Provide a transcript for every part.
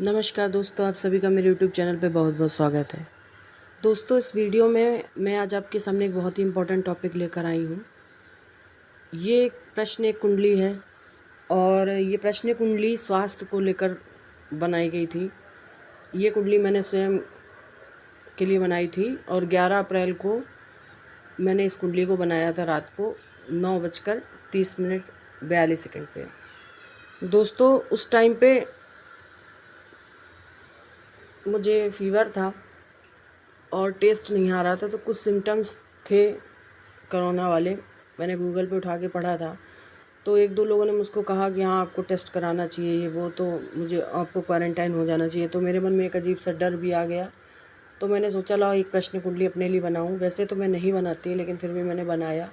नमस्कार दोस्तों, आप सभी का मेरे यूट्यूब चैनल पे बहुत बहुत स्वागत है। दोस्तों, इस वीडियो में मैं आज आपके सामने एक बहुत ही इम्पोर्टेंट टॉपिक लेकर आई हूँ। ये एक प्रश्न कुंडली है और ये प्रश्न कुंडली स्वास्थ्य को लेकर बनाई गई थी। ये कुंडली मैंने स्वयं के लिए बनाई थी और 11 अप्रैल को मैंने इस कुंडली को बनाया था रात को 9:30 पे। दोस्तों, उस टाइम पे मुझे फीवर था और टेस्ट नहीं आ रहा था, तो कुछ सिम्टम्स थे कोरोना वाले। मैंने गूगल पे उठा के पढ़ा था, तो एक दो लोगों ने मुझको कहा कि हाँ, आपको टेस्ट कराना चाहिए, ये वो, तो मुझे आपको क्वारंटाइन हो जाना चाहिए। तो मेरे मन में एक अजीब सा डर भी आ गया। तो मैंने सोचा लाओ एक प्रश्न कुंडली अपने लिए बनाऊं। वैसे तो मैं नहीं बनाती, लेकिन फिर भी मैंने बनाया।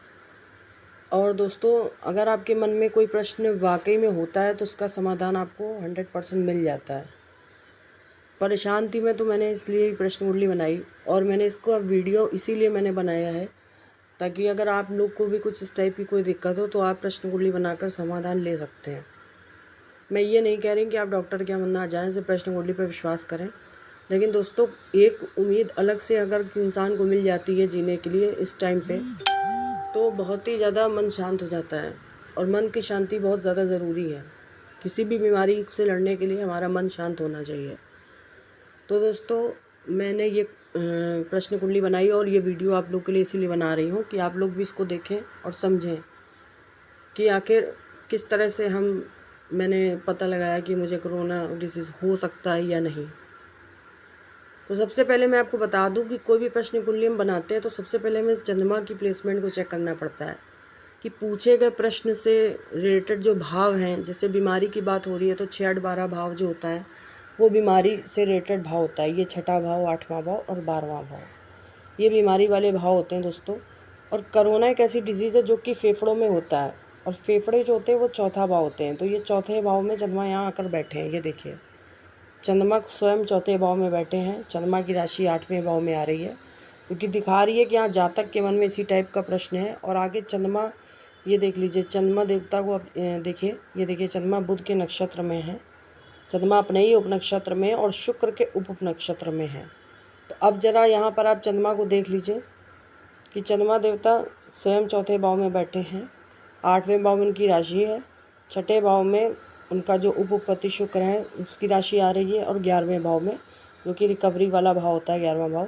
और दोस्तों, अगर आपके मन में कोई प्रश्न वाकई में होता है तो उसका समाधान आपको 100% मिल जाता है। परेशान थी मैं, तो मैंने इसलिए प्रश्न कुंडली बनाई और मैंने इसको अब वीडियो इसीलिए मैंने बनाया है ताकि अगर आप लोग को भी कुछ इस टाइप की कोई दिक्कत हो तो आप प्रश्न कुंडली बनाकर समाधान ले सकते हैं। मैं ये नहीं कह रही कि आप डॉक्टर के यहाँ ना जाएं, सिर्फ प्रश्न कुंडली पर विश्वास करें। लेकिन दोस्तों, एक उम्मीद अलग से अगर इंसान को मिल जाती है जीने के लिए इस टाइम पे, तो बहुत ही ज़्यादा मन शांत हो जाता है। और मन की शांति बहुत ज़्यादा ज़रूरी है। किसी भी बीमारी से लड़ने के लिए हमारा मन शांत होना चाहिए। तो दोस्तों, मैंने ये प्रश्न कुंडली बनाई और ये वीडियो आप लोग के लिए इसीलिए बना रही हूँ कि आप लोग भी इसको देखें और समझें कि आखिर किस तरह से मैंने पता लगाया कि मुझे कोरोना डिसीज़ हो सकता है या नहीं। तो सबसे पहले मैं आपको बता दूं कि कोई भी प्रश्न कुंडली हम बनाते हैं तो सबसे पहले हमें चंद्रमा की प्लेसमेंट को चेक करना पड़ता है कि पूछे गए प्रश्न से रिलेटेड जो भाव हैं, जैसे बीमारी की बात हो रही है तो 6, 8, 12 भाव जो होता है वो बीमारी से रिलेटेड भाव होता है। ये 6ठा भाव, 8वां भाव और 12वां भाव, ये बीमारी वाले भाव होते हैं दोस्तों। और कोरोना एक ऐसी डिजीज़ है जो कि फेफड़ों में होता है और फेफड़े जो होते हैं वो चौथा भाव होते हैं। तो ये चौथे भाव में चंद्रमा यहाँ आकर बैठे हैं। ये देखिए, चंद्रमा स्वयं चौथे भाव में बैठे हैं। चंद्रमा की राशि 8वें भाव में आ रही है, क्योंकि दिखा रही है कि यहाँ जातक के मन में इसी टाइप का प्रश्न है। और आगे चंद्रमा, ये देख लीजिए, चंद्रमा देवता को आप देखिए, ये देखिए, चंद्रमा बुध के नक्षत्र में है, चंद्रमा अपने ही उपनक्षत्र में और शुक्र के उप नक्षत्र में है। तो अब जरा यहाँ पर आप चंद्रमा को देख लीजिए कि चंद्रमा देवता स्वयं चौथे भाव में बैठे हैं, 8वें भाव में उनकी राशि है, 6ठे भाव में उनका जो उपपति शुक्र है उसकी राशि आ रही है, और 11वें भाव में, जो कि रिकवरी वाला भाव होता है 11वां भाव,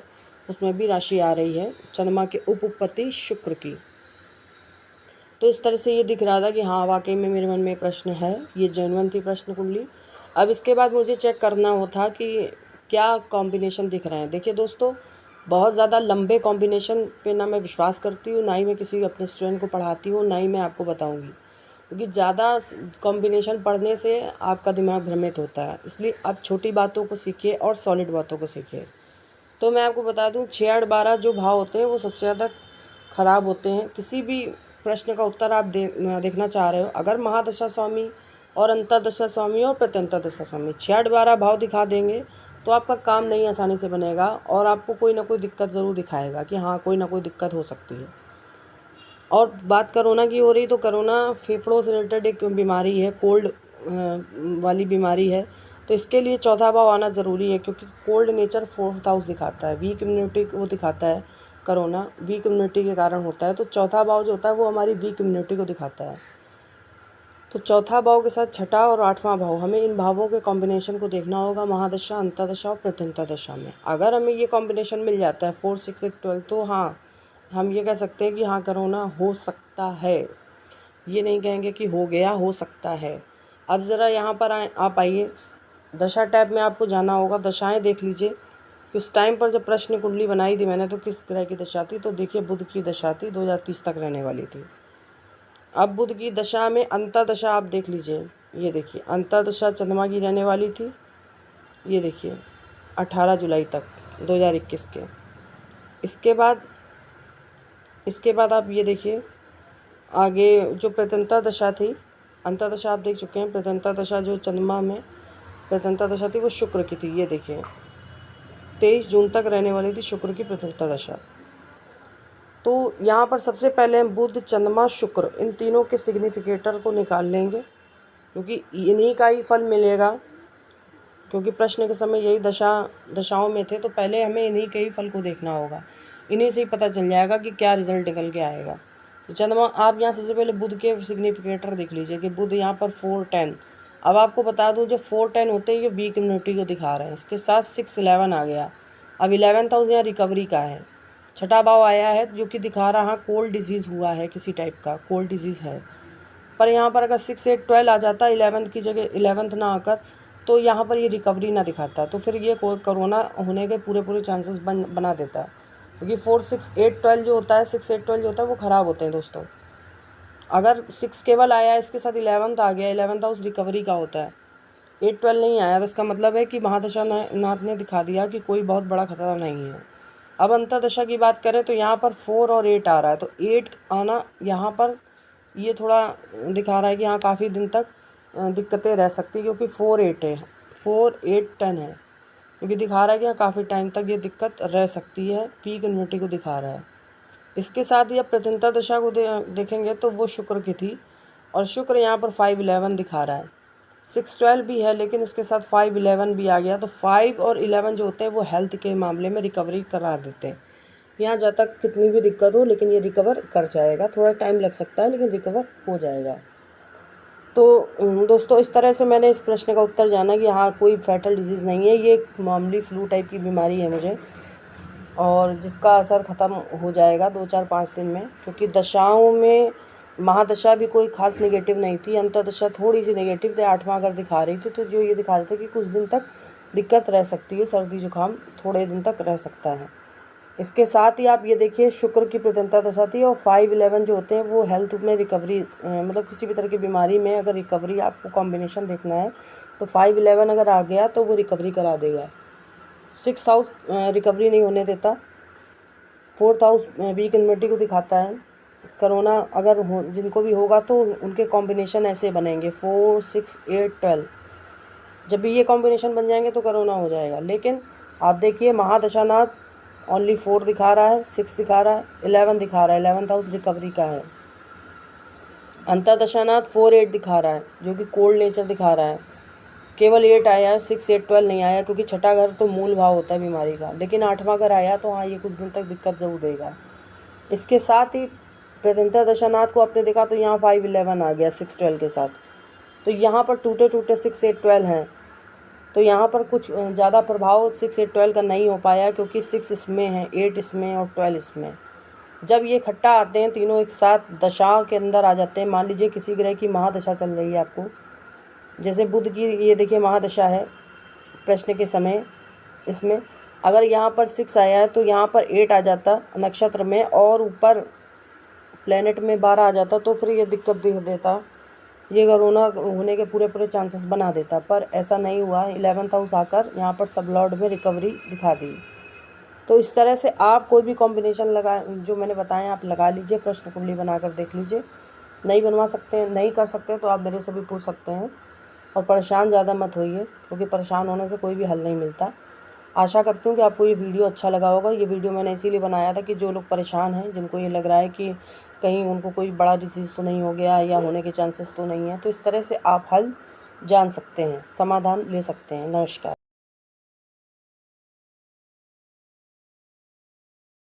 उसमें भी राशि आ रही है चंद्रमा के उपपति शुक्र की। तो इस तरह से ये दिख रहा था कि हाँ, वाकई में मेरे मन में प्रश्न है, ये जेन्युइन थी प्रश्न कुंडली। अब इसके बाद मुझे चेक करना हो था कि क्या कॉम्बिनेशन दिख रहे हैं। देखिए दोस्तों, बहुत ज़्यादा लंबे कॉम्बिनेशन पे ना मैं विश्वास करती हूँ, ना ही मैं किसी अपने स्टूडेंट को पढ़ाती हूँ, ना ही मैं आपको बताऊँगी, क्योंकि ज़्यादा कॉम्बिनेशन पढ़ने से आपका दिमाग भ्रमित होता है। इसलिए आप छोटी बातों को सीखिए और सॉलिड बातों को सीखिए। तो मैं आपको बता दूँ, 6, 8, 12 जो भाव होते हैं वो सबसे ज़्यादा ख़राब होते हैं। किसी भी प्रश्न का उत्तर आप देखना चाह रहे हो, अगर महादशा स्वामी और अंतर्दशा स्वामी और प्रत्यंतरदशा स्वामी 6, 8, 12 भाव दिखा देंगे तो आपका काम नहीं आसानी से बनेगा और आपको कोई ना कोई दिक्कत ज़रूर दिखाएगा कि हाँ, कोई ना कोई दिक्कत हो सकती है। और बात कोरोना की हो रही, तो कोरोना फेफड़ों से रिलेटेड एक बीमारी है, कोल्ड वाली बीमारी है। तो इसके लिए चौथा भाव आना ज़रूरी है, क्योंकि कोल्ड नेचर 4th हाउस दिखाता है, वीक इम्यूनिटी को दिखाता है। कोरोना वीक इम्यूनिटी के कारण होता है, तो चौथा भाव जो होता है वो हमारी वीक इम्यूनिटी को दिखाता है। तो चौथा भाव के साथ 6ठा और 8वां भाव, हमें इन भावों के कॉम्बिनेशन को देखना होगा महादशा, अंतर्दशा और प्रत्यंतरदशा में। अगर हमें ये कॉम्बिनेशन मिल जाता है 4, 6, 12, तो हाँ, हम ये कह सकते हैं कि हाँ, कोरोना हो सकता है। ये नहीं कहेंगे कि हो गया, हो सकता है। अब ज़रा यहाँ पर आप आइए, दशा टाइप में आपको जाना होगा। दशाएं देख लीजिए कि उस टाइम पर जब प्रश्न कुंडली बनाई थी मैंने, तो किस ग्रह की दशा थी। तो देखिए, बुध की दशा थी, 2030 तक रहने वाली थी। अब बुध की दशा में अंतर्दशा आप देख लीजिए, ये देखिए, अंतर्दशा चंद्रमा की रहने वाली थी। ये देखिए, 18 जुलाई तक 2021 के। इसके बाद आप ये देखिए, आगे जो प्रत्यंता दशा थी, अंतर्दशा आप देख चुके हैं। प्रत्यंता दशा जो चंद्रमा में प्रत्यंता दशा थी वो शुक्र की थी। ये देखिए, 23 जून तक रहने वाली थी शुक्र की प्रत्यंता दशा। तो यहाँ पर सबसे पहले हम बुध, चंद्रमा, शुक्र, इन तीनों के सिग्निफिकेटर को निकाल लेंगे, क्योंकि इन्हीं का ही फल मिलेगा क्योंकि प्रश्न के समय यही दशाओं में थे, तो पहले हमें इन्हीं के ही फल को देखना होगा। इन्हीं से ही पता चल जाएगा कि क्या रिजल्ट निकल के आएगा। तो चंद्रमा, आप यहाँ सबसे पहले बुध के सिग्निफिकेटर देख लीजिए कि बुध यहाँ पर 4-10। अब आपको बता दूँ, जो 4-10 होते हैं ये वीक इम्यूनिटी को दिखा रहे हैं। इसके साथ 6-11 आ गया। अब 11th हाउस यहाँ रिकवरी का है। छठा भाव आया है जो कि दिखा रहा है कोल्ड डिजीज़ हुआ है, किसी टाइप का कोल्ड डिजीज़ है। पर यहाँ पर अगर 6-8-12 आ जाता 11th की जगह, 11th ना आकर, तो यहाँ पर ये रिकवरी ना दिखाता, तो फिर ये कोरोना होने के पूरे चांसेस बना देता है। क्योंकि 4-6-8-12 जो होता है, 6-8-12 जो होता है वो ख़राब होते हैं दोस्तों। अगर 6 केवल आया है, इसके साथ 11th आ गया, 11th हाउस रिकवरी का होता है, 8-12 नहीं आया, तो इसका मतलब है कि महादशा नाथ ने दिखा दिया कि कोई बहुत बड़ा खतरा नहीं है। अब अंतर्दशा की बात करें तो यहाँ पर 4 और 8 आ रहा है, तो 8 आना यहाँ पर ये थोड़ा दिखा रहा है कि यहाँ काफ़ी दिन तक दिक्कतें रह सकती, क्योंकि 4-8 है, 4-8-10 है, क्योंकि दिखा रहा है कि यहाँ काफ़ी टाइम तक ये दिक्कत रह सकती है, वीक इम्यूनिटी को दिखा रहा है। इसके साथ ही अब प्रत्यंता दशा को देखेंगे तो वो शुक्र की थी, और शुक्र यहाँ पर 5-11 दिखा रहा है। 6-12 भी है, लेकिन इसके साथ 5-11 भी आ गया, तो 5 और 11 जो होते हैं वो हेल्थ के मामले में रिकवरी करा देते हैं। यहाँ जहाँ तक कितनी भी दिक्कत हो, लेकिन ये रिकवर कर जाएगा, थोड़ा टाइम लग सकता है लेकिन रिकवर हो जाएगा। तो दोस्तों, इस तरह से मैंने इस प्रश्न का उत्तर जाना कि हाँ, कोई फैटल डिजीज़ नहीं है, ये एक मामूली फ्लू टाइप की बीमारी है मुझे, और जिसका असर ख़त्म हो जाएगा 2-4-5 दिन में। क्योंकि दशाओं में महादशा भी कोई खास नेगेटिव नहीं थी, अंतर्दशा थोड़ी सी नेगेटिव थी, 8वां अगर दिखा रही थी, तो जो ये दिखा रहे थे कि कुछ दिन तक दिक्कत रह सकती है, सर्दी जुकाम थोड़े दिन तक रह सकता है। इसके साथ ही आप ये देखिए, शुक्र की प्रत्यंता दशा थी, और 5-11 जो होते हैं वो हेल्थ में रिकवरी, मतलब किसी भी तरह की बीमारी में अगर रिकवरी आपको कॉम्बिनेशन देखना है तो 5-11 अगर आ गया तो वो रिकवरी करा देगा। 6th हाउस रिकवरी नहीं होने देता, 4th हाउस वीक इम्यूनिटी को दिखाता है। कोरोना अगर जिनको भी होगा तो उनके कॉम्बिनेशन ऐसे बनेंगे 4-6-8-12, जब भी ये कॉम्बिनेशन बन जाएंगे तो कोरोना हो जाएगा। लेकिन आप देखिए, महादशानाथ ओनली 4 दिखा रहा है, 6 दिखा रहा है, 11 दिखा रहा है, 11th हाउस रिकवरी का है। अंतर्दशानाथ 4-8 दिखा रहा है, जो कि कोल्ड नेचर दिखा रहा है। केवल 8 आया है, 6-8-12 नहीं आया, क्योंकि छठा घर तो मूल भाव होता है बीमारी का, लेकिन 8वां घर आया तो हाँ, ये कुछ दिन तक दिक्कत जरूर देगा। इसके साथ ही प्रत्यंता दशानाथ को आपने देखा तो यहाँ 5-11 आ गया 6-12 के साथ, तो यहाँ पर टूटे 6-8-12 हैं, तो यहाँ पर कुछ ज़्यादा प्रभाव 6-8-12 का नहीं हो पाया, क्योंकि 6 इसमें है, 8 इसमें और 12 इसमें। जब ये इकट्ठा आते हैं तीनों एक साथ दशा के अंदर आ जाते हैं, मान लीजिए किसी ग्रह की महादशा चल रही है आपको, जैसे बुध की ये देखिए महादशा है प्रश्न के समय, इसमें अगर यहाँ पर 6 आया है तो यहाँ पर 8 आ जाता नक्षत्र में, और ऊपर प्लेनेट में 12 आ जाता, तो फिर ये दिक्कत दे देता, ये कोरोना होने के पूरे चांसेस बना देता। पर ऐसा नहीं हुआ, 11th हाउस आकर यहाँ पर सब लॉर्ड में रिकवरी दिखा दी। तो इस तरह से आप कोई भी कॉम्बिनेशन लगा, जो मैंने बताया आप लगा लीजिए, प्रश्न कुंडली बनाकर देख लीजिए। नहीं बनवा सकते हैं, नहीं कर सकते तो आप मेरे से भी पूछ सकते हैं, और परेशान ज़्यादा मत होइए, क्योंकि परेशान होने से कोई भी हल नहीं मिलता। आशा करती हूँ कि आपको ये वीडियो अच्छा लगा होगा। ये वीडियो मैंने इसीलिए बनाया था कि जो लोग परेशान हैं, जिनको ये लग रहा है कि कहीं उनको कोई बड़ा डिसीज़ तो नहीं हो गया या होने के चांसेस तो नहीं है, तो इस तरह से आप हल जान सकते हैं, समाधान ले सकते हैं। नमस्कार।